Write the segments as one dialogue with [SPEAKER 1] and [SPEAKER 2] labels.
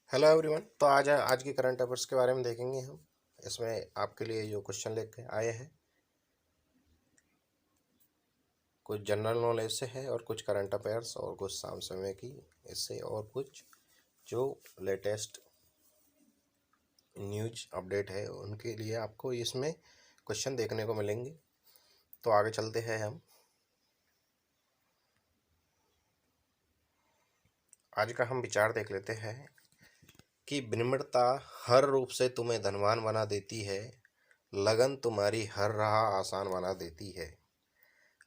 [SPEAKER 1] Hello everyone. तो आज आज की करंट अफेयर्स के बारे में देखेंगे हम। इसमें आपके लिए जो क्वेश्चन लेके आए हैं कुछ जनरल नॉलेज से है और कुछ करंट अफेयर्स और कुछ शाम समय की इससे और कुछ जो लेटेस्ट न्यूज अपडेट है उनके लिए आपको इसमें क्वेश्चन देखने को मिलेंगे। तो आगे चलते हैं हम। आज का हम विचार देख लेते हैं कि विनम्रता हर रूप से तुम्हें धनवान बना देती है, लगन तुम्हारी हर राह आसान बना देती है।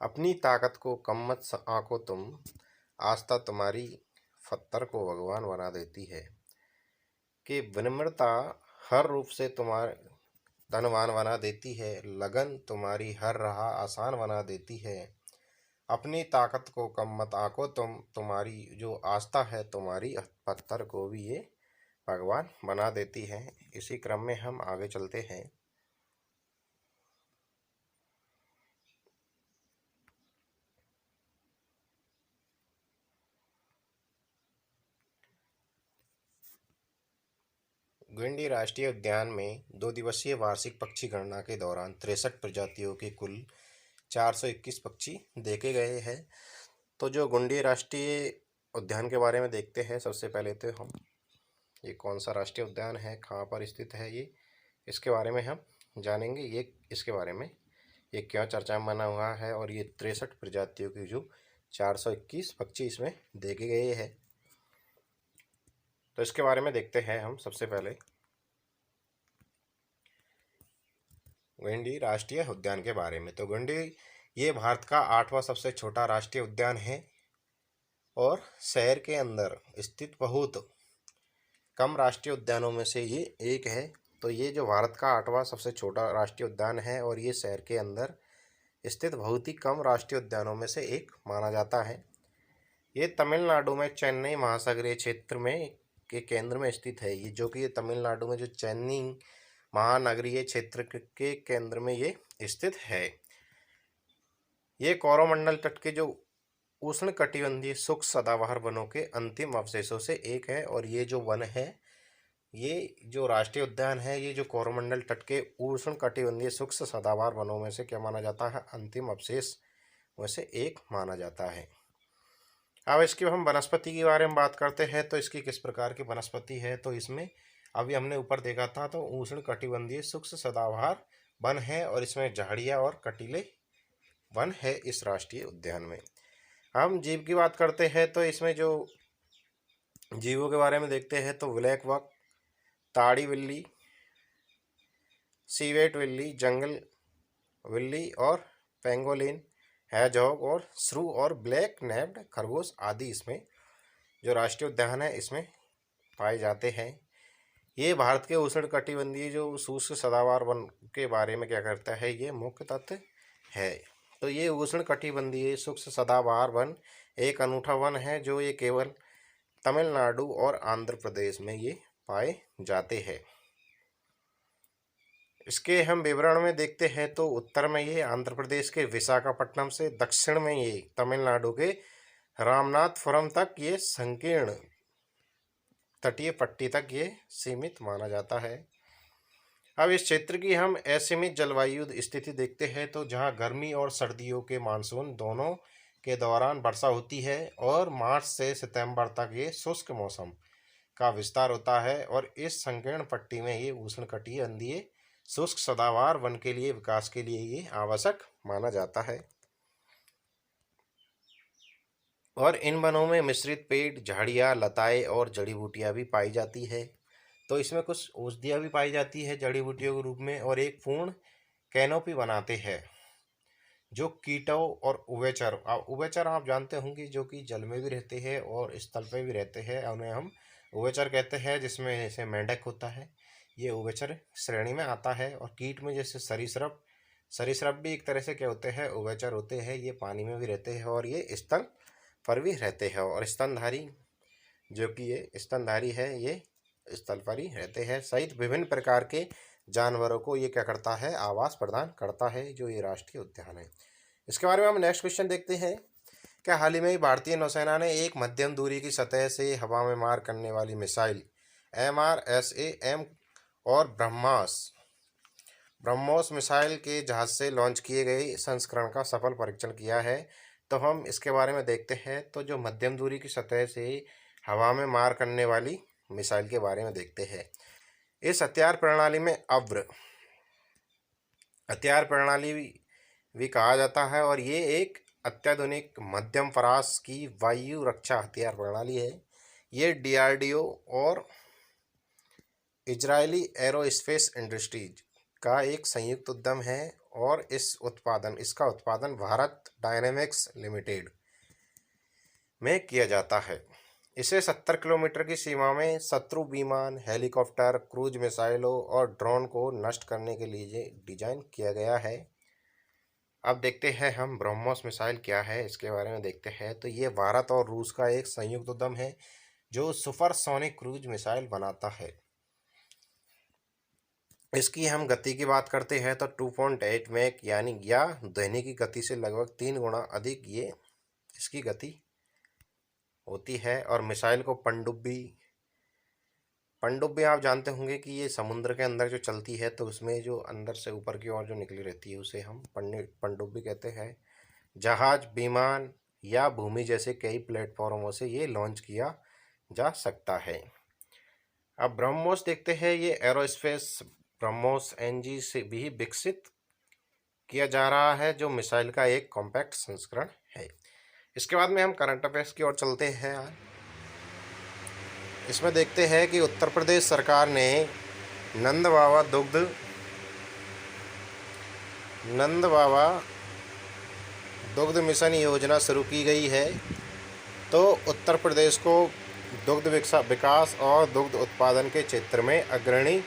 [SPEAKER 1] अपनी ताकत को कम मत आंको तुम, आस्था तुम्हारी पत्थर को भगवान बना देती है। कि विनम्रता हर रूप से तुम्हारे धनवान बना देती है, लगन तुम्हारी हर राह आसान बना देती है। अपनी ताकत को कम मत आंको तुम, तुम्हारी जो आस्था है तुम्हारी पत्थर को भी ये भगवान बना देती है। इसी क्रम में हम आगे चलते हैं। गिंडी राष्ट्रीय उद्यान में 2 दिवसीय वार्षिक पक्षी गणना के दौरान 63 प्रजातियों के कुल 421 पक्षी देखे गए हैं। तो जो गुंडी राष्ट्रीय उद्यान के बारे में देखते हैं। सबसे पहले तो हम ये कौन सा राष्ट्रीय उद्यान है, कहाँ पर स्थित है, ये इसके बारे में हम जानेंगे। ये इसके बारे में ये क्यों चर्चा में बना हुआ है और ये 63 प्रजातियों की जो 421 पक्षी इसमें देखे गए हैं। तो इसके बारे में देखते हैं हम सबसे पहले गिंडी राष्ट्रीय उद्यान के बारे में। तो गिंडी ये भारत का 8वां सबसे छोटा राष्ट्रीय उद्यान है और शहर के अंदर स्थित बहुत कम राष्ट्रीय उद्यानों में से ये एक है। तो ये जो भारत का 8वां सबसे छोटा राष्ट्रीय उद्यान है और ये शहर के अंदर स्थित बहुत ही कम राष्ट्रीय उद्यानों में से एक माना जाता है। ये तमिलनाडु में चेन्नई महासागरीय क्षेत्र में के केंद्र में स्थित है। ये जो कि ये तमिलनाडु में जो चेन्नई महानगरीय क्षेत्र के केंद्र में ये स्थित है। ये कोरोमंडल तट के जो उष्ण कटिबंधीय शुष्क सदाबहार वनों के अंतिम अवशेषों से एक है और ये जो वन है, ये जो राष्ट्रीय उद्यान है, ये जो कोरोमंडल तट के उष्ण कटिबंधीय शुष्क सदाबहार वनों में से क्या माना जाता है, अंतिम अवशेष में से एक माना जाता है। अब इसकी हम वनस्पति के बारे में बात करते हैं। तो इसकी किस प्रकार की वनस्पति है, तो इसमें अभी हमने ऊपर देखा था तो उष्ण कटिबंधीय शुष्क सदाबहार वन है और इसमें झाड़ियाँ और कटीले वन है इस राष्ट्रीय उद्यान में। हम जीव की बात करते हैं तो इसमें जो जीवों के बारे में देखते हैं तो ब्लैक बक, ताड़ी बिल्ली, सीवेट बिल्ली, जंगल बिल्ली और पेंगोलिन, हैजहॉग और श्रू और ब्लैक नेप्ड खरगोश आदि इसमें जो राष्ट्रीय उद्यान है इसमें पाए जाते हैं। ये भारत के उष्णकटिबंधीय जो शुष्क सदाबहार वन के बारे में क्या करता है, ये मुख्य तथ्य है। तो ये उष्णकटिबंधीय शुष्क सदाबहार वन एक अनूठा वन है जो ये केवल तमिलनाडु और आंध्र प्रदेश में ये पाए जाते हैं। इसके हम विवरण में देखते हैं तो उत्तर में ये आंध्र प्रदेश के विशाखापट्टनम से, दक्षिण में ये तमिलनाडु के रामनाथपुरम तक ये संकीर्ण तटीय पट्टी तक ये सीमित माना जाता है। अब इस क्षेत्र की हम असीमित जलवायु स्थिति देखते हैं तो जहां गर्मी और सर्दियों के मानसून दोनों के दौरान वर्षा होती है और मार्च से सितंबर तक ये शुष्क मौसम का विस्तार होता है और इस संकीर्ण पट्टी में ये उष्णकटिबंधीय शुष्क सदाबहार वन के लिए विकास के लिए ये आवश्यक माना जाता है। और इन वनों में मिश्रित पेड़, झाड़ियाँ, लताएं और जड़ी बूटियाँ भी पाई जाती है। तो इसमें कुछ औषधियाँ भी पाई जाती है जड़ी बूटियों के रूप में और एक पूर्ण कैनोपी बनाते हैं जो कीटों और उभयचर आप जानते होंगे जो कि जल में भी रहते हैं और स्थल पे भी रहते हैं, उन्हें हम उभयचर कहते हैं। जिसमें जैसे मेंढक होता है ये उभयचर श्रेणी में आता है। और कीट में जैसे सरीसृप, सरीसृप भी एक तरह से क्या होते हैं, उभयचर होते हैं। ये पानी में भी रहते हैं और ये स्थल पर भी रहते हैं। और स्तनधारी जो कि ये स्तनधारी है ये स्थल पर ही रहते हैं सहित विभिन्न प्रकार के जानवरों को ये क्या करता है, आवास प्रदान करता है जो ये राष्ट्रीय उद्यान है। इसके बारे में हम नेक्स्ट क्वेश्चन देखते हैं। क्या हाल ही में भारतीय नौसेना ने एक मध्यम दूरी की सतह से हवा में मार करने वाली मिसाइल MRSAM और ब्रह्मोस मिसाइल के जहाज से लॉन्च किए गए संस्करण का सफल परीक्षण किया है। तो हम इसके बारे में देखते हैं। तो जो मध्यम दूरी की सतह से हवा में मार करने वाली मिसाइल के बारे में देखते हैं। इस हथियार प्रणाली में अव्र हथियार प्रणाली भी कहा जाता है और ये एक अत्याधुनिक मध्यम परास की वायु रक्षा हथियार प्रणाली है। ये DRDO और इजरायली एरोस्पेस इंडस्ट्रीज का एक संयुक्त उद्यम है और इसका उत्पादन भारत डायनेमिक्स लिमिटेड में किया जाता है। इसे 70 किलोमीटर की सीमा में शत्रु विमान, हेलीकॉप्टर, क्रूज मिसाइलों और ड्रोन को नष्ट करने के लिए डिजाइन किया गया है। अब देखते हैं हम ब्रह्मोस मिसाइल क्या है, इसके बारे में देखते हैं। तो ये भारत और रूस का एक संयुक्त उद्यम है जो सुपरसोनिक क्रूज मिसाइल बनाता है। इसकी हम गति की बात करते हैं तो 2.8 मैक यानी या ध्वनि की गति से लगभग 3 गुना अधिक ये इसकी गति होती है। और मिसाइल को पनडुब्बी आप जानते होंगे कि ये समुद्र के अंदर जो चलती है, तो उसमें जो अंदर से ऊपर की ओर जो निकली रहती है उसे हम पनडुब्बी कहते हैं। जहाज, विमान या भूमि जैसे कई प्लेटफॉर्मों से ये लॉन्च किया जा सकता है। अब ब्रह्मोस देखते हैं। ये एरोस्पेस ब्रह्मोस NG से भी विकसित किया जा रहा है जो मिसाइल का एक कॉम्पैक्ट संस्करण है। इसके बाद में हम करंट अफेयर्स की ओर चलते हैं। इसमें देखते हैं कि उत्तर प्रदेश सरकार ने नंद बाबा दुग्ध मिशन योजना शुरू की गई है। तो उत्तर प्रदेश को दुग्ध विकास और दुग्ध उत्पादन के क्षेत्र में अग्रणी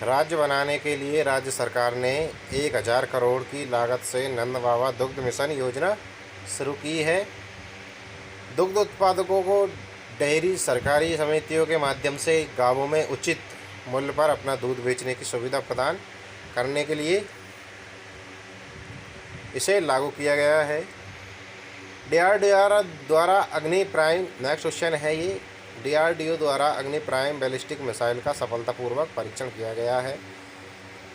[SPEAKER 1] राज्य बनाने के लिए राज्य सरकार ने 1000 करोड़ की लागत से नंद बाबा दुग्ध मिशन योजना शुरू की है। दुग्ध उत्पादकों को डेयरी सरकारी समितियों के माध्यम से गांवों में उचित मूल्य पर अपना दूध बेचने की सुविधा प्रदान करने के लिए इसे लागू किया गया है। DRDO द्वारा अग्नि प्राइम नेक्स्ट क्वेश्चन है। ये DRDO द्वारा अग्नि प्राइम बैलिस्टिक मिसाइल का सफलतापूर्वक परीक्षण किया गया है।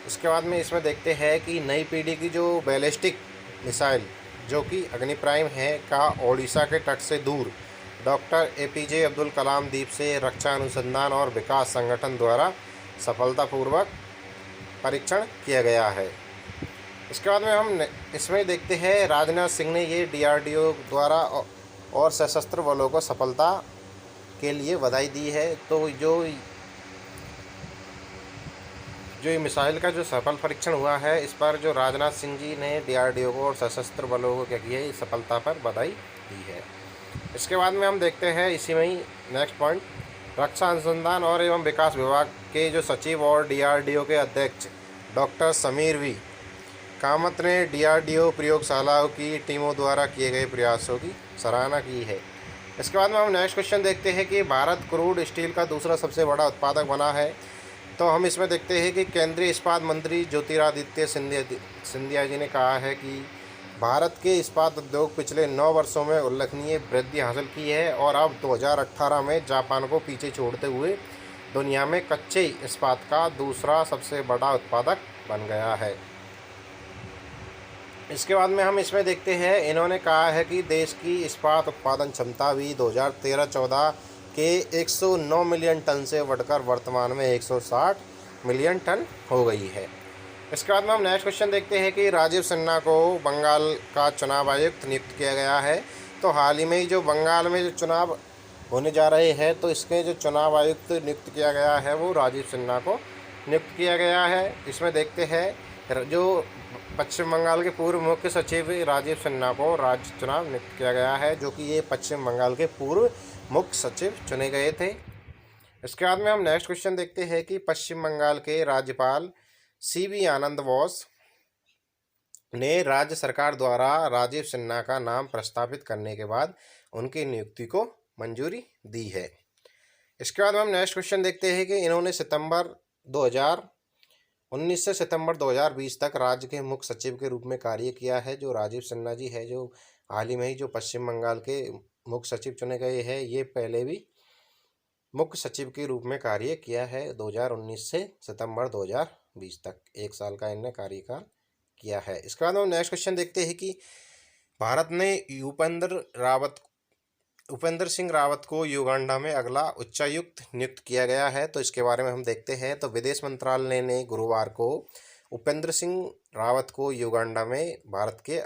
[SPEAKER 1] उसके बाद में इसमें देखते हैं कि नई पीढ़ी की जो बैलिस्टिक मिसाइल जो कि अग्नि प्राइम है का ओडिशा के तट से दूर डॉक्टर APJ अब्दुल कलाम द्वीप से रक्षा अनुसंधान और विकास संगठन द्वारा सफलतापूर्वक परीक्षण किया गया है। इसके बाद में हम इसमें देखते हैं राजनाथ सिंह ने ये DRDO द्वारा और सशस्त्र बलों को सफलता के लिए बधाई दी है। तो जो ये मिसाइल का जो सफल परीक्षण हुआ है, इस पर जो राजनाथ सिंह जी ने DRDO को और सशस्त्र बलों को क्या किया है, इस सफलता पर बधाई दी है। इसके बाद में हम देखते हैं इसी में ही नेक्स्ट पॉइंट, रक्षा अनुसंधान और एवं विकास विभाग के जो सचिव और DRDO के अध्यक्ष डॉक्टर समीर V कामत ने DRDO प्रयोगशालाओं की टीमों द्वारा किए गए प्रयासों की सराहना की है। इसके बाद में हम नेक्स्ट क्वेश्चन देखते हैं कि भारत क्रूड स्टील का दूसरा सबसे बड़ा उत्पादक बना है। तो हम इसमें देखते हैं कि केंद्रीय इस्पात मंत्री ज्योतिरादित्य सिंधिया जी ने कहा है कि भारत के इस्पात उद्योग पिछले 9 वर्षों में उल्लेखनीय वृद्धि हासिल की है और अब 2018 में जापान को पीछे छोड़ते हुए दुनिया में कच्चे इस्पात का दूसरा सबसे बड़ा उत्पादक बन गया है। इसके बाद में हम इसमें देखते हैं, इन्होंने कहा है कि देश की इस्पात उत्पादन क्षमता भी 2013-14 के 109 मिलियन टन से बढ़कर वर्तमान में 160 मिलियन टन हो गई है। इसके बाद में हम नेक्स्ट क्वेश्चन देखते हैं कि राजीव सिन्हा को बंगाल का चुनाव आयुक्त नियुक्त किया गया है। तो हाल ही में ही जो बंगाल में जो चुनाव होने जा रहे हैं, तो इसके जो चुनाव आयुक्त नियुक्त किया गया है वो राजीव सिन्हा को नियुक्त किया गया है। इसमें देखते हैं जो पश्चिम बंगाल के पूर्व मुख्य सचिव राजीव सिन्हा को राज्य चुनाव नियुक्त किया गया है, जो कि ये पश्चिम बंगाल के पूर्व मुख्य सचिव चुने गए थे। इसके बाद में हम नेक्स्ट क्वेश्चन देखते हैं कि पश्चिम बंगाल के राज्यपाल CB आनंद बोस ने राज्य सरकार द्वारा राजीव सिन्हा का नाम प्रस्तावित करने के बाद उनकी नियुक्ति को मंजूरी दी है। इसके बाद में हम नेक्स्ट क्वेश्चन देखते हैं कि इन्होंने 19 से सितंबर 2020 तक राज्य के मुख्य सचिव के रूप में कार्य किया है। जो राजीव सिन्हा जी है, जो हाल ही में ही जो पश्चिम बंगाल के मुख्य सचिव चुने गए हैं, ये पहले भी मुख्य सचिव के रूप में कार्य किया है 2019 से सितंबर 2020 तक। 1 साल का इन्होंने कार्यकाल किया है। इसके बाद हम नेक्स्ट क्वेश्चन देखते हैं कि भारत ने उपेंद्र सिंह रावत को युगांडा में अगला उच्चायुक्त नियुक्त किया गया है। तो इसके बारे में हम देखते हैं। तो विदेश मंत्रालय ने गुरुवार को उपेंद्र सिंह रावत को युगांडा में भारत के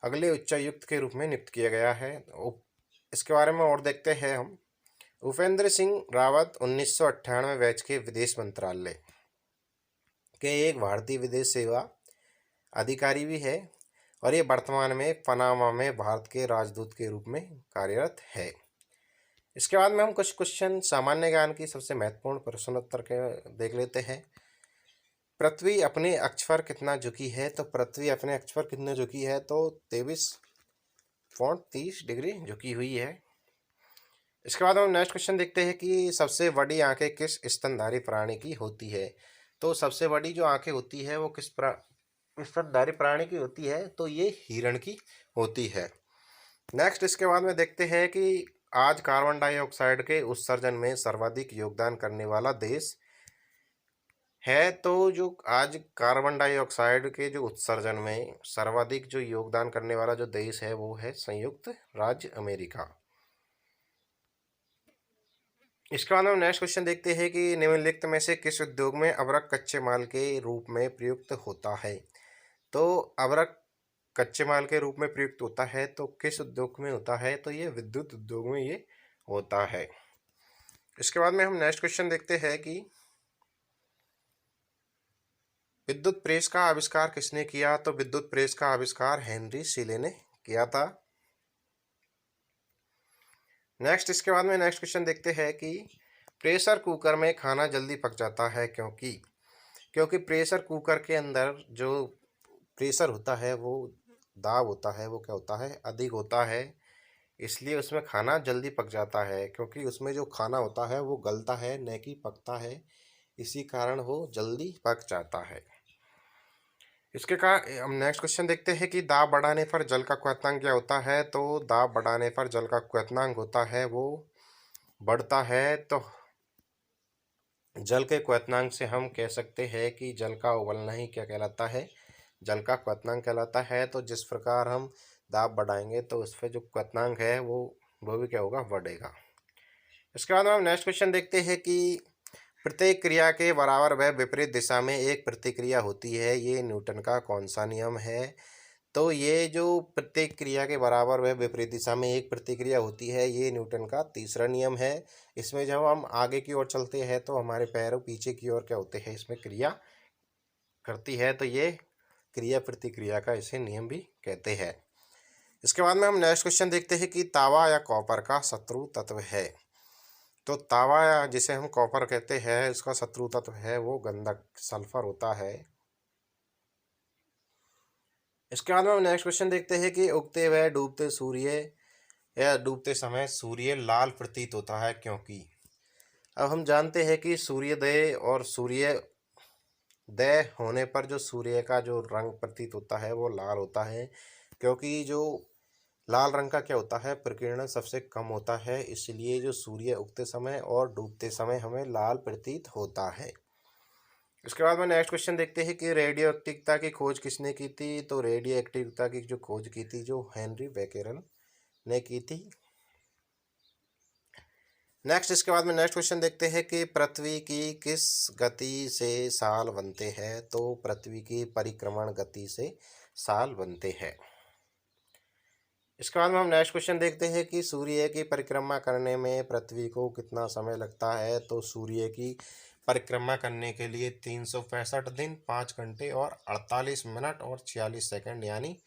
[SPEAKER 1] अगले उच्चायुक्त के रूप में नियुक्त किया गया है। इसके बारे में और देखते हैं हम। उपेंद्र सिंह रावत 1998 बैच के विदेश मंत्रालय के एक भारतीय विदेश सेवा अधिकारी भी है और ये वर्तमान में पनामा में भारत के राजदूत के रूप में कार्यरत है। इसके बाद में हम कुछ क्वेश्चन सामान्य ज्ञान की सबसे महत्वपूर्ण प्रश्नोत्तर के देख लेते हैं। पृथ्वी अपने अक्ष पर कितना झुकी है? तो पृथ्वी अपने अक्ष पर कितने झुकी है? तो 23.30 डिग्री झुकी हुई है। इसके बाद हम नेक्स्ट क्वेश्चन देखते हैं कि सबसे बड़ी आंखें किस स्तनधारी प्राणी की होती है? तो सबसे बड़ी जो आंखें होती है वो किस स्तनधारी प्राणी की होती है? तो ये हिरण की होती है। नेक्स्ट इसके बाद में देखते हैं कि आज कार्बन डाइऑक्साइड के उत्सर्जन में सर्वाधिक योगदान करने वाला देश है। तो जो आज कार्बन डाइऑक्साइड के जो उत्सर्जन में सर्वाधिक जो योगदान करने वाला जो देश है वो है संयुक्त राज्य अमेरिका। इसके बाद हम नेक्स्ट क्वेश्चन देखते हैं कि निम्नलिखित में से किस उद्योग में अभ्रक कच्चे माल के रूप में प्रयुक्त होता है? तो अभ्रक कच्चे माल के रूप में प्रयुक्त होता है तो किस उद्योग में होता है? तो ये विद्युत उद्योग में ये होता है। इसके बाद में हम नेक्स्ट क्वेश्चन देखते हैं कि विद्युत प्रेस का आविष्कार किसने किया? तो विद्युत प्रेस का आविष्कार हेनरी सीले ने किया था। नेक्स्ट इसके बाद में नेक्स्ट क्वेश्चन देखते हैं कि प्रेशर कुकर में खाना जल्दी पक जाता है क्योंकि प्रेशर कुकर के अंदर जो प्रेशर होता है वो दाब होता है वो क्या होता है? अधिक होता है। इसलिए उसमें खाना जल्दी पक जाता है क्योंकि उसमें जो खाना होता है वो गलता है न कि पकता है। इसी कारण वो जल्दी पक जाता है। इसके का हम नेक्स्ट क्वेश्चन देखते हैं कि दाब बढ़ाने पर जल का क्वथनांक क्या होता है? तो दाब बढ़ाने पर जल का क्वथनांक होता है वो बढ़ता है। तो जल के क्वथनांक से हम कह सकते हैं कि जल का उबलना ही क्या कहलाता है? जल का क्वथनांक कहलाता है। तो जिस प्रकार हम दाब बढ़ाएंगे तो उस पर जो क्वथनांक है वो भी क्या होगा? बढ़ेगा। इसके बाद हम नेक्स्ट क्वेश्चन देखते हैं कि प्रत्येक क्रिया के बराबर व विपरीत दिशा में एक प्रतिक्रिया होती है, ये न्यूटन का कौन सा नियम है? तो ये जो प्रत्येक क्रिया के बराबर व विपरीत दिशा में एक प्रतिक्रिया होती है ये न्यूटन का तीसरा नियम है। इसमें जब हम आगे की ओर चलते हैं तो हमारे पैरों पीछे की ओर क्या होते हैं? इसमें क्रिया करती है। तो ये क्रिया प्रतिक्रिया का इसे नियम भी कहते हैं। इसके बाद में हम नेक्स्ट क्वेश्चन देखते हैं कि तांबा या कॉपर का शत्रु तत्व है। तो तांबा या जिसे हम कॉपर कहते हैं इसका शत्रु तत्व है वो गंधक सल्फर होता है। इसके बाद में हम नेक्स्ट क्वेश्चन देखते हैं कि उगते व डूबते सूर्य या डूबते समय सूर्य लाल प्रतीत होता है क्योंकि अब हम जानते हैं कि सूर्योदय और सूर्योदय होने पर जो सूर्य का जो रंग प्रतीत होता है वो लाल होता है क्योंकि जो लाल रंग का क्या होता है? प्रकीर्णन सबसे कम होता है। इसलिए जो सूर्य उगते समय और डूबते समय हमें लाल प्रतीत होता है। इसके बाद में नेक्स्ट क्वेश्चन देखते हैं कि रेडियो एक्टिवता की खोज किसने की थी? तो रेडियो एक्टिवता की जो खोज की थी जो हेनरी बेकेरल ने की थी। नेक्स्ट इसके बाद में नेक्स्ट क्वेश्चन देखते हैं कि पृथ्वी की किस गति से साल बनते हैं? तो पृथ्वी की परिक्रमण गति से साल बनते हैं। इसके बाद में हम नेक्स्ट क्वेश्चन देखते हैं कि सूर्य की परिक्रमा करने में पृथ्वी को कितना समय लगता है? तो सूर्य की परिक्रमा करने के लिए 365 दिन 5 घंटे और 48 मिनट और 46 सेकंड यानी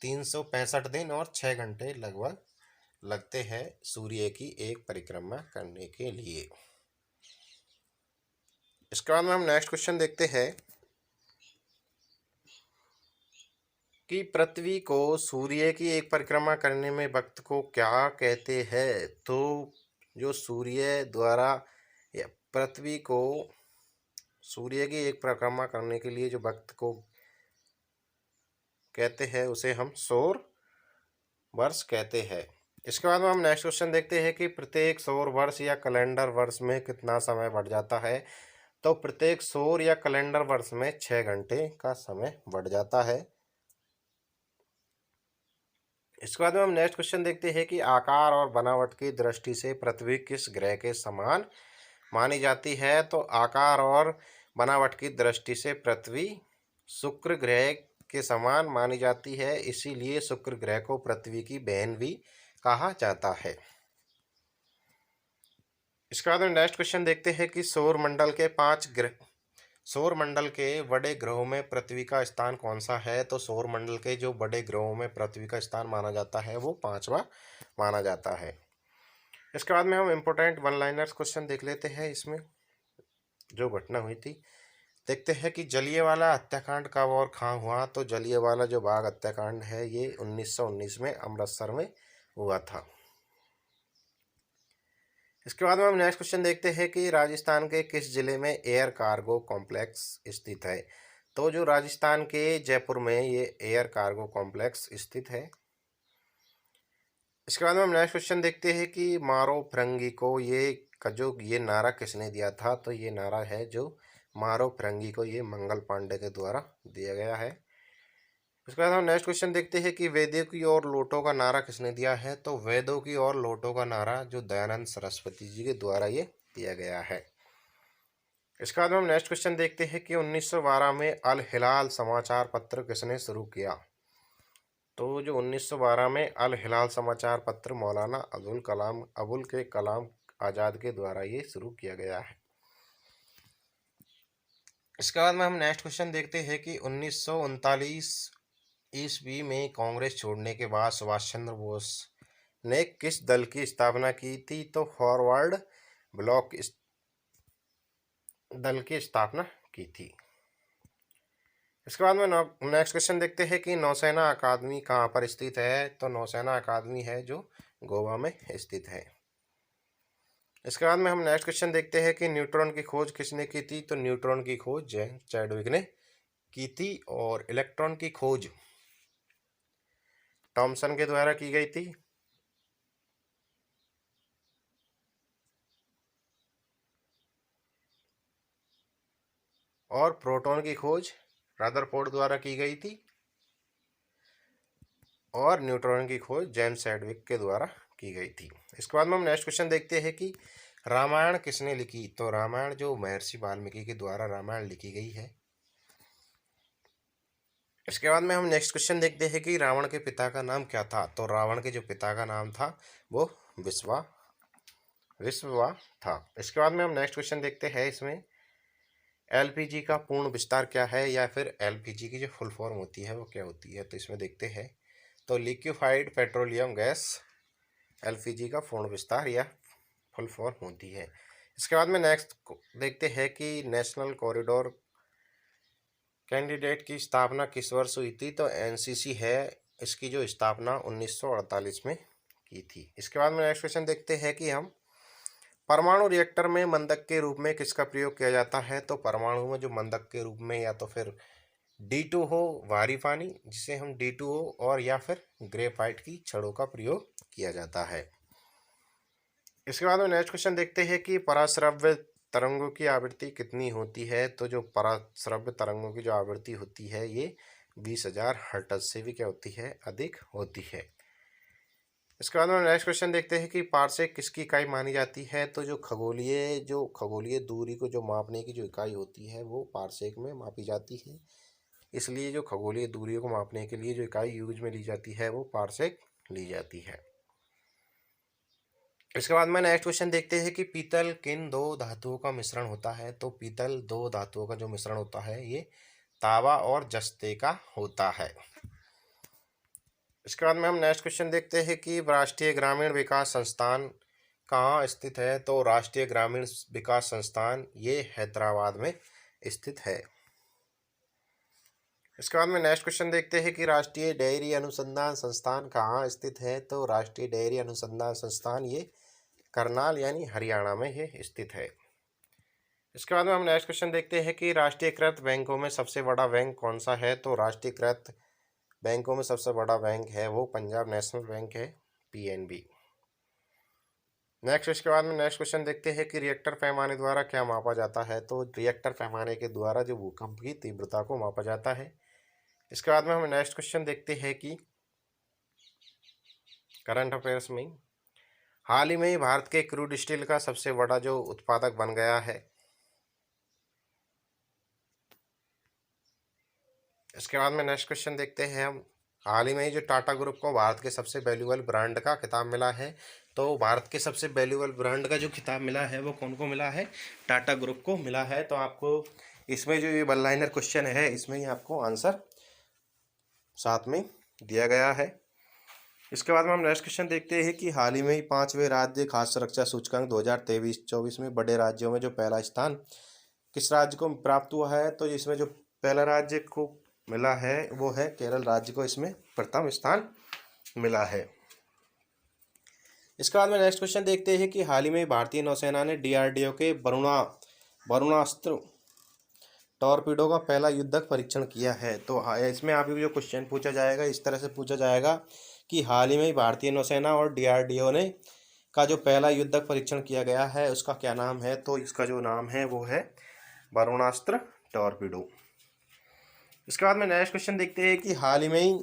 [SPEAKER 1] 365 दिन और 6 घंटे लगभग लगते हैं सूर्य की एक परिक्रमा करने के लिए। इसके बाद में हम नेक्स्ट क्वेश्चन देखते हैं कि पृथ्वी को सूर्य की एक परिक्रमा करने में वक्त को क्या कहते हैं? तो जो सूर्य द्वारा या पृथ्वी को सूर्य की एक परिक्रमा करने के लिए जो वक्त को कहते हैं उसे हम सौर वर्ष कहते हैं। इसके बाद में हम नेक्स्ट क्वेश्चन देखते हैं कि प्रत्येक सौर वर्ष या कैलेंडर वर्ष में कितना समय बढ़ जाता है। तो प्रत्येक सौर या कैलेंडर वर्ष में 6 घंटे का समय बढ़ जाता है। इसके बाद में हम नेक्स्ट क्वेश्चन देखते हैं कि आकार और बनावट की दृष्टि से पृथ्वी किस ग्रह के समान मानी जाती है। तो आकार और बनावट की दृष्टि से पृथ्वी शुक्र ग्रह के समान मानी जाती है, इसीलिए शुक्र ग्रह को पृथ्वी की बहन भी कहा जाता है। इसके बाद में नेक्स्ट क्वेश्चन देखते हैं कि सौर मंडल के बड़े ग्रहों में पृथ्वी का स्थान कौन सा है। तो सौर मंडल के जो बड़े ग्रहों में पृथ्वी का स्थान माना जाता है वो 5वां माना जाता है। इसके बाद में हम इम्पोर्टेंट वन लाइनर्स क्वेश्चन देख लेते हैं। इसमें जो घटना हुई थी देखते हैं कि जलियांवाला हत्याकांड कब और कहाँ हुआ। तो जलियांवाला जो बाग हत्याकांड है ये 1919 में अमृतसर में हुआ था। इसके बाद में हम नेक्स्ट क्वेश्चन देखते हैं कि राजस्थान के किस जिले में एयर कार्गो कॉम्प्लेक्स स्थित है। तो जो राजस्थान के जयपुर में ये एयर कार्गो कॉम्प्लेक्स स्थित है। इसके बाद में हम नेक्स्ट क्वेश्चन देखते हैं कि मारो फिरंगी को ये नारा किसने दिया था। तो ये नारा है जो मारो फिरंगी को ये मंगल पांडे के द्वारा दिया गया है। उसके बाद हम नेक्स्ट क्वेश्चन देखते हैं कि वेदों की ओर लौटो का नारा किसने दिया है। तो वेदों की ओर लौटो का नारा जो दयानंद सरस्वती जी के द्वारा ये दिया गया है। इसके बाद हम नेक्स्ट क्वेश्चन देखते हैं कि 1912 में अल हिलाल समाचार पत्र किसने शुरू किया। तो जो 1912 में अल हिलाल समाचार पत्र मौलाना अबुल के कलाम आज़ाद के द्वारा ये शुरू किया गया है। इसके बाद में हम नेक्स्ट क्वेश्चन देखते हैं कि 1939 ईस्वी में कांग्रेस छोड़ने के बाद सुभाष चंद्र बोस ने किस दल की स्थापना की थी। तो फॉरवर्ड ब्लॉक दल की स्थापना की थी। इसके बाद में नेक्स्ट क्वेश्चन देखते हैं कि नौसेना अकादमी कहाँ पर स्थित है। तो नौसेना अकादमी है जो गोवा में स्थित है। इसके बाद में हम नेक्स्ट क्वेश्चन देखते हैं कि न्यूट्रॉन की खोज किसने की थी। तो न्यूट्रॉन की खोज जेम्स चैडविक ने की थी और इलेक्ट्रॉन की खोज थॉमसन के द्वारा की गई थी। और प्रोटॉन की खोज रदरफोर्ड द्वारा की गई थी और न्यूट्रॉन की खोज जेम्स चैडविक के द्वारा की गई थी। इसके बाद में हम नेक्स्ट क्वेश्चन देखते हैं कि रामायण किसने लिखी। तो रामायण जो महर्षि वाल्मीकि के द्वारा रामायण लिखी गई है। इसके बाद में हम नेक्स्ट क्वेश्चन देखते हैं कि रावण के पिता का नाम क्या था। तो रावण के जो पिता का नाम था वो विश्वा था। इसके बाद में हम नेक्स्ट क्वेश्चन देखते हैं इसमें एलपीजी का पूर्ण विस्तार क्या है या फिर एलपीजी की जो फुल फॉर्म होती है वो क्या होती है। तो इसमें देखते हैं तो लिक्विफाइड पेट्रोलियम गैस एलपीजी का पूर्ण विस्तार या फुल फॉर्म होती है। इसके बाद में नेक्स्ट देखते हैं कि नेशनल कॉरिडोर कैंडिडेट की स्थापना किस वर्ष हुई थी। तो एनसीसी है इसकी जो स्थापना 1948 में की थी। इसके बाद में नेक्स्ट क्वेश्चन देखते हैं कि हम परमाणु रिएक्टर में मंदक के रूप में किसका प्रयोग किया जाता है। तो परमाणु में जो मंदक के रूप में या तो फिर D2 हो भारी पानी जिसे हम D2O और या फिर ग्रेफाइट की छड़ों का प्रयोग किया जाता है। इसके बाद में नेक्स्ट क्वेश्चन देखते हैं कि पराश्रव्य तरंगों की आवृत्ति कितनी होती है। तो जो पराश्रव्य तरंगों की जो आवृत्ति होती है ये 20,000 हर्ट्ज से भी क्या होती है अधिक होती है। इसके बाद में नेक्स्ट क्वेश्चन देखते हैं कि पारसेक किसकी इकाई मानी जाती है। तो जो खगोलीय दूरी को जो मापने की जो इकाई होती है वो पारसेक में मापी जाती है, इसलिए जो खगोलीय दूरियों को मापने के लिए जो इकाई यूज में ली जाती है वो पारसेक ली जाती है। इसके बाद में नेक्स्ट क्वेश्चन देखते हैं कि पीतल किन दो धातुओं का मिश्रण होता है। तो पीतल दो धातुओं का जो मिश्रण होता है ये तांबा और जस्ते का होता है। इसके बाद में हम नेक्स्ट क्वेश्चन देखते हैं कि राष्ट्रीय ग्रामीण विकास संस्थान कहाँ स्थित है। तो राष्ट्रीय ग्रामीण विकास संस्थान ये हैदराबाद में स्थित है। इसके बाद में नेक्स्ट क्वेश्चन देखते हैं कि राष्ट्रीय डेयरी अनुसंधान संस्थान कहाँ स्थित है। तो राष्ट्रीय डेयरी अनुसंधान संस्थान ये करनाल यानी हरियाणा में ये स्थित है। इसके बाद में हम नेक्स्ट क्वेश्चन देखते हैं कि राष्ट्रीयकृत बैंकों में सबसे बड़ा बैंक कौन सा है। तो राष्ट्रीयकृत बैंकों में सबसे बड़ा बैंक है वो पंजाब नेशनल बैंक है। PNB। नेक्स्ट, इसके बाद में नेक्स्ट क्वेश्चन देखते हैं कि रिएक्टर पैमाने द्वारा क्या मापा जाता है। तो रिएक्टर पैमाने के द्वारा जो भूकंप की तीव्रता को मापा जाता है। इसके बाद में हम नेक्स्ट क्वेश्चन देखते हैं कि करंट अफेयर्स में हाल ही में ही भारत के क्रूड स्टील का सबसे बड़ा जो उत्पादक बन गया है। इसके बाद में नेक्स्ट क्वेश्चन देखते हैं हम, हाल ही में ही जो टाटा ग्रुप को भारत के सबसे वैल्यूएबल ब्रांड का खिताब मिला है। तो भारत के सबसे वैल्यूएबल ब्रांड का जो खिताब मिला है वो कौन को मिला है? टाटा ग्रुप को मिला है। तो आपको इसमें जो ये वन लाइनर क्वेश्चन है इसमें ही आपको आंसर साथ में दिया गया है। इसके बाद में हम नेक्स्ट क्वेश्चन देखते हैं कि हाल ही में ही 5वें राज्य खाद्य सुरक्षा सूचकांक 2023-24 में बड़े राज्यों में जो पहला स्थान किस राज्य को प्राप्त हुआ है। तो इसमें जो पहला राज्य को मिला है वो है केरल राज्य को, इसमें प्रथम स्थान मिला है। इसके बाद में नेक्स्ट क्वेश्चन देखते हैं कि हाल ही में भारतीय नौसेना ने DRDO के वरुणास्त्र टॉर्पीडो का पहला युद्धक परीक्षण किया है। तो इसमें आप जो क्वेश्चन पूछा जाएगा इस तरह से पूछा जाएगा कि हाल ही में भारतीय नौसेना और DRDO ने का जो पहला युद्धक परीक्षण किया गया है उसका क्या नाम है। तो इसका जो नाम है वो है वरुणास्त्र टॉर्पीडो। इसके बाद में नेक्स्ट क्वेश्चन देखते हैं कि हाल ही में ही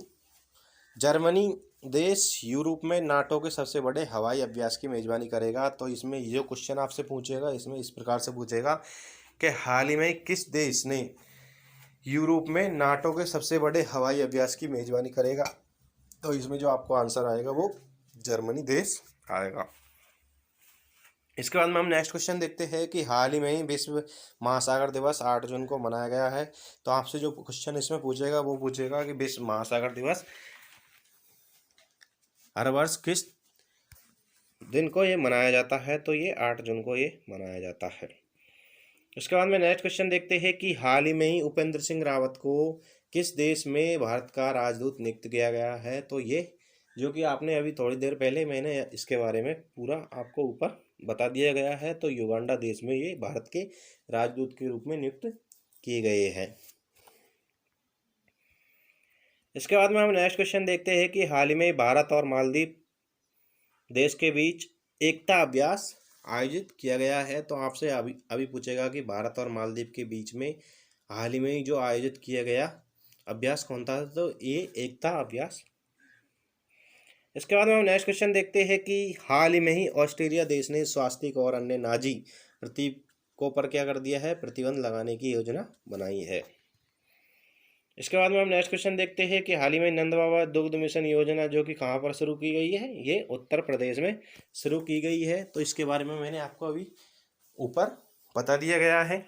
[SPEAKER 1] जर्मनी देश यूरोप में नाटो के सबसे बड़े हवाई अभ्यास की मेजबानी करेगा। तो इसमें जो क्वेश्चन आपसे पूछेगा इसमें इस प्रकार से पूछेगा कि हाल ही में किस देश ने यूरोप में नाटो के सबसे बड़े हवाई अभ्यास की मेजबानी करेगा। तो इसमें जो आपको आंसर आएगा वो जर्मनी देश आएगा। इसके बाद में हम नेक्स्ट क्वेश्चन देखते हैं कि हाल ही में ही विश्व महासागर दिवस 8 जून को मनाया गया है। तो आपसे जो क्वेश्चन इसमें पूछेगा वो पूछेगा कि विश्व महासागर दिवस हर वर्ष किस दिन को ये मनाया जाता है। तो ये 8 जून को ये मनाया जाता है। इसके बाद में नेक्स्ट क्वेश्चन देखते हैं कि हाल ही में ही उपेंद्र सिंह रावत को किस देश में भारत का राजदूत नियुक्त किया गया है। तो ये जो कि आपने अभी थोड़ी देर पहले मैंने इसके बारे में पूरा आपको ऊपर बता दिया गया है। तो युगांडा देश में ये भारत के राजदूत के रूप में नियुक्त किए गए हैं। इसके बाद में हम नेक्स्ट क्वेश्चन देखते हैं कि हाल ही में भारत और मालदीव देश के बीच एकता अभ्यास आयोजित किया गया है। तो आपसे अभी पूछेगा कि भारत और मालदीव के बीच में हाल ही में जो आयोजित किया गया अभ्यास कौन था। तो ये एकता अभ्यास। इसके बाद में हम नेक्स्ट क्वेश्चन देखते हैं कि हाल ही में ही ऑस्ट्रेलिया देश ने स्वास्तिक और अन्य नाजी प्रतीकों पर क्या कर दिया है? प्रतिबंध लगाने की योजना बनाई है। इसके बाद में हम नेक्स्ट क्वेश्चन देखते हैं कि हाल ही में नंद बाबा दुग्ध मिशन योजना जो कि कहाँ पर शुरू की गई है? ये उत्तर प्रदेश में शुरू की गई है। तो इसके बारे में मैंने आपको अभी ऊपर बता दिया गया है।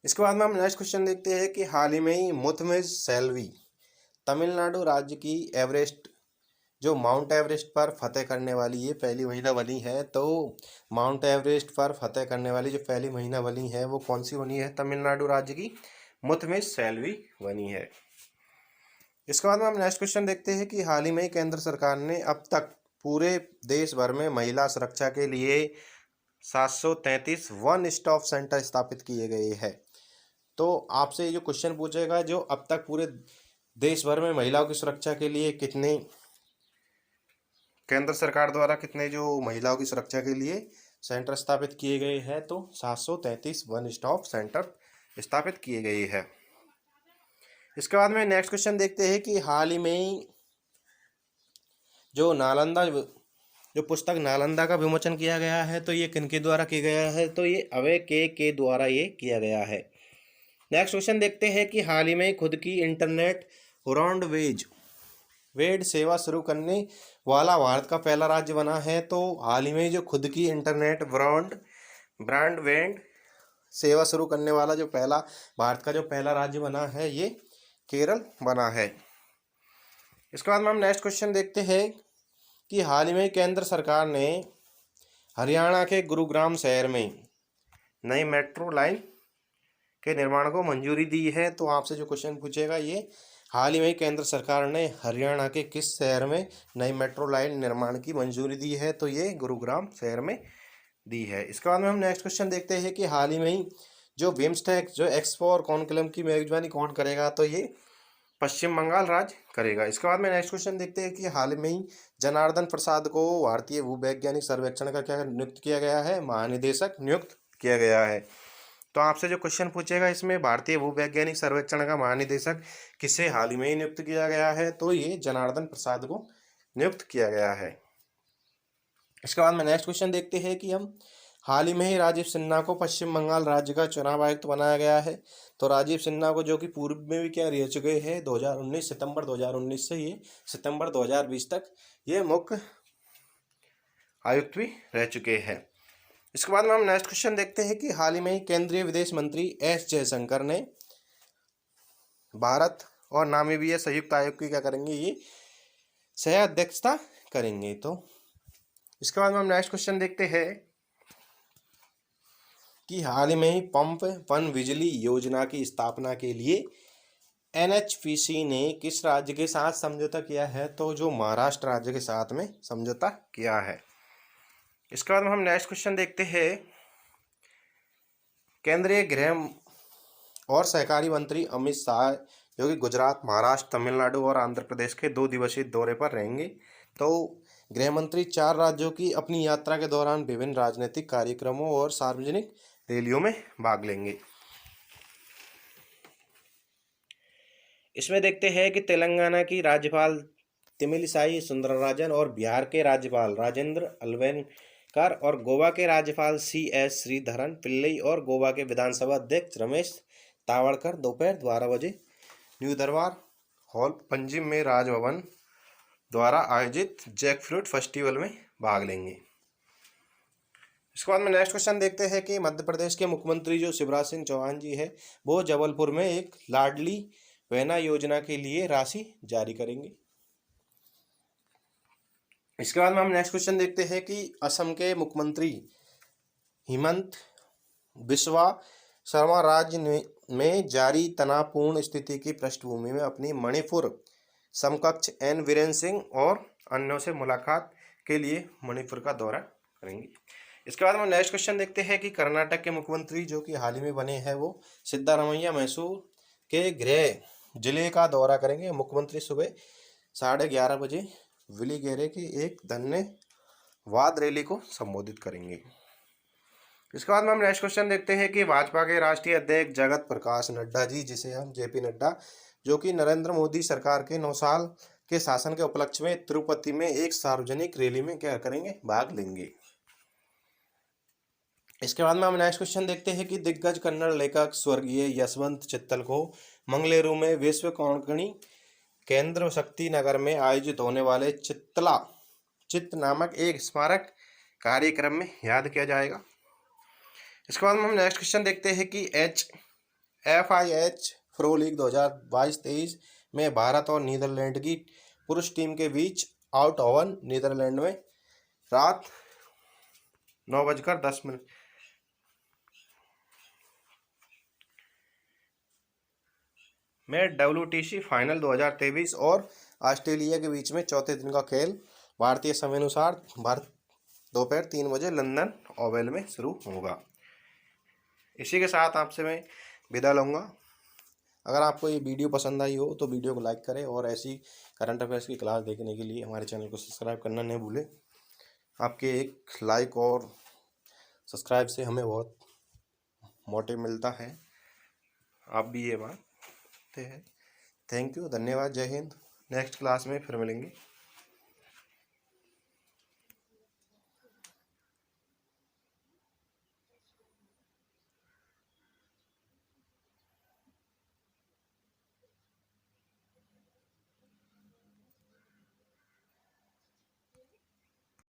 [SPEAKER 1] इसके बाद में हम नेक्स्ट क्वेश्चन देखते हैं कि हाल ही में ही मुथुमिल सेल्वी तमिलनाडु राज्य की एवरेस्ट जो माउंट एवरेस्ट पर फतेह करने वाली ये पहली महिला बनी है। तो माउंट एवरेस्ट पर फतेह करने वाली जो पहली महिला बनी है वो कौन सी बनी है? तमिलनाडु राज्य की मुथुमिल सेल्वी बनी है। इसके बाद में हम नेक्स्ट क्वेश्चन देखते हैं कि हाल ही में केंद्र सरकार ने अब तक पूरे देश भर में महिला सुरक्षा के लिए 733 वन स्टॉप सेंटर स्थापित किए गए हैं। तो आपसे जो क्वेश्चन पूछेगा जो अब तक पूरे देश भर में महिलाओं की सुरक्षा के लिए कितने केंद्र सरकार द्वारा कितने जो महिलाओं की सुरक्षा के लिए सेंटर स्थापित किए गए हैं। तो 733 वन स्टॉप सेंटर स्थापित किए गए हैं। इसके बाद में नेक्स्ट क्वेश्चन देखते हैं कि हाल ही में जो नालंदा जो पुस्तक नालंदा का विमोचन किया गया है तो ये किनके द्वारा किया गया है? तो ये अभय के द्वारा ये किया गया है। नेक्स्ट क्वेश्चन देखते हैं कि हाल ही में खुद की इंटरनेट ब्रॉडबैंड सेवा शुरू करने वाला भारत का पहला राज्य बना है। तो हाल ही में जो खुद की इंटरनेट ब्रॉडबैंड सेवा शुरू करने वाला जो पहला भारत का जो पहला राज्य बना है ये केरल बना है। इसके बाद में हम नेक्स्ट क्वेश्चन देखते हैं कि हाल ही में केंद्र सरकार ने हरियाणा के गुरुग्राम शहर में नई मेट्रो लाइन के निर्माण को मंजूरी दी है। तो आपसे जो क्वेश्चन पूछेगा ये हाल ही में केंद्र सरकार ने हरियाणा के किस शहर में नई मेट्रो लाइन निर्माण की मंजूरी दी है? तो ये गुरुग्राम शहर में दी है। इसके बाद में हम नेक्स्ट क्वेश्चन देखते हैं कि हाल ही में ही जो बिम्स्टेक जो एक्सपो और कॉन्क्लेव की मेजबानी कौन करेगा? तो ये पश्चिम बंगाल राज्य करेगा। इसके बाद में नेक्स्ट क्वेश्चन देखते हैं कि हाल में ही जनार्दन प्रसाद को भारतीय भूवैज्ञानिक सर्वेक्षण का क्या नियुक्त किया गया है, महानिदेशक नियुक्त किया गया है। तो आपसे जो क्वेश्चन पूछेगा इसमें भारतीय भूवैज्ञानिक सर्वेक्षण का महानिदेशक किसे हाल ही में ही नियुक्त किया गया है, तो ये जनार्दन प्रसाद को नियुक्त किया गया है। इसके बाद में नेक्स्ट क्वेश्चन देखते हैं कि हम हाल ही में ही राजीव सिन्हा को पश्चिम बंगाल राज्य का चुनाव आयुक्त बनाया गया है। तो राजीव सिन्हा को, जो कि पूर्व में भी क्या रह चुके हैं, 2019 सितंबर 2019 से ये सितंबर 2020 तक ये मुख्य आयुक्त भी रह चुके हैं। इसके बाद में हम नेक्स्ट क्वेश्चन देखते हैं कि हाल ही में ही केंद्रीय विदेश मंत्री एस जयशंकर ने भारत और नामीबिया संयुक्त आयोग की क्या करेंगे, ये सह अध्यक्षता करेंगे। तो इसके बाद में हम नेक्स्ट क्वेश्चन देखते हैं कि हाल ही में ही पंप पन बिजली योजना की स्थापना के लिए एनएचपीसी ने किस राज्य के साथ समझौता किया है, तो जो महाराष्ट्र राज्य के साथ में समझौता किया है। इसके बाद में हम नेक्स्ट क्वेश्चन देखते हैं, केंद्रीय गृह और सहकारी मंत्री अमित शाह जो कि गुजरात, महाराष्ट्र, तमिलनाडु और आंध्र प्रदेश के 2 दिवसीय दौरे पर रहेंगे। तो गृह मंत्री 4 राज्यों की अपनी यात्रा के दौरान विभिन्न राजनीतिक कार्यक्रमों और सार्वजनिक रैलियों में भाग लेंगे। इसमें देखते हैं कि तेलंगाना की राज्यपाल तमिलिसाई सुंदरराजन और बिहार के राज्यपाल राजेंद्र अलवेनकर और गोवा के राज्यपाल CS श्रीधरन पिल्लई और गोवा के विधानसभा अध्यक्ष रमेश तावड़कर दोपहर 12 बजे न्यू दरबार हॉल पंजिम में राजभवन द्वारा आयोजित जैक फ्रूट फेस्टिवल में भाग लेंगे। इसके बाद में नेक्स्ट क्वेश्चन देखते हैं कि मध्य प्रदेश के मुख्यमंत्री जो शिवराज सिंह चौहान जी है, वो जबलपुर में एक लाडली बहना योजना के लिए राशि जारी करेंगे। इसके बाद में हम नेक्स्ट क्वेश्चन देखते हैं कि असम के मुख्यमंत्री हिमंत बिस्वा शर्मा राज्य में जारी तनावपूर्ण स्थिति की पृष्ठभूमि में अपनी मणिपुर समकक्ष एन वीरेन सिंह और अन्यों से मुलाकात के लिए मणिपुर का दौरा करेंगे। इसके बाद हम नेक्स्ट क्वेश्चन देखते हैं कि कर्नाटक के मुख्यमंत्री जो कि हाल ही में बने हैं, वो सिद्धारमैया मैसूर के गृह जिले का दौरा करेंगे। मुख्यमंत्री सुबह 11:30 बजे विलीगेरे की एक धन्यवाद रैली को संबोधित करेंगे। इसके बाद में हम नेक्स्ट क्वेश्चन देखते हैं कि भाजपा के राष्ट्रीय अध्यक्ष जगत प्रकाश नड्डा जी, जिसे हम JP नड्डा, जो कि नरेंद्र मोदी सरकार के 9 साल के शासन के उपलक्ष्य में तिरुपति में एक सार्वजनिक रैली में क्या करेंगे, भाग लेंगे। इसके बाद में हम नेक्स्ट क्वेश्चन देखते हैं कि दिग्गज कन्नड़ लेखक स्वर्गीय यशवंत चित्तल को मंगलेरू में विश्व कोंकणी केंद्र शक्ति नगर में आयोजित होने वाले चित्त नामक एक स्मारक कार्यक्रम में याद किया जाएगा। इसके बाद में हम नेक्स्ट क्वेश्चन देखते हैं कि FIH प्रो लीग 2022-23 में भारत और नीदरलैंड की पुरुष टीम के बीच आउटओवन नीदरलैंड में रात 9:10 में WTC फाइनल 2023 और ऑस्ट्रेलिया के बीच में चौथे दिन का खेल भारतीय समय अनुसार दोपहर 3 बजे लंदन ओवल में शुरू होगा। इसी के साथ आपसे मैं विदा लूँगा। अगर आपको ये वीडियो पसंद आई हो तो वीडियो को लाइक करें और ऐसी करंट अफेयर्स की क्लास देखने के लिए हमारे चैनल को सब्सक्राइब करना नहीं भूलें। आपके एक लाइक और सब्सक्राइब से हमें बहुत मोटिव मिलता है। आप भी ये बात है। थैंक यू, धन्यवाद, जय हिंद। नेक्स्ट क्लास में फिर मिलेंगे।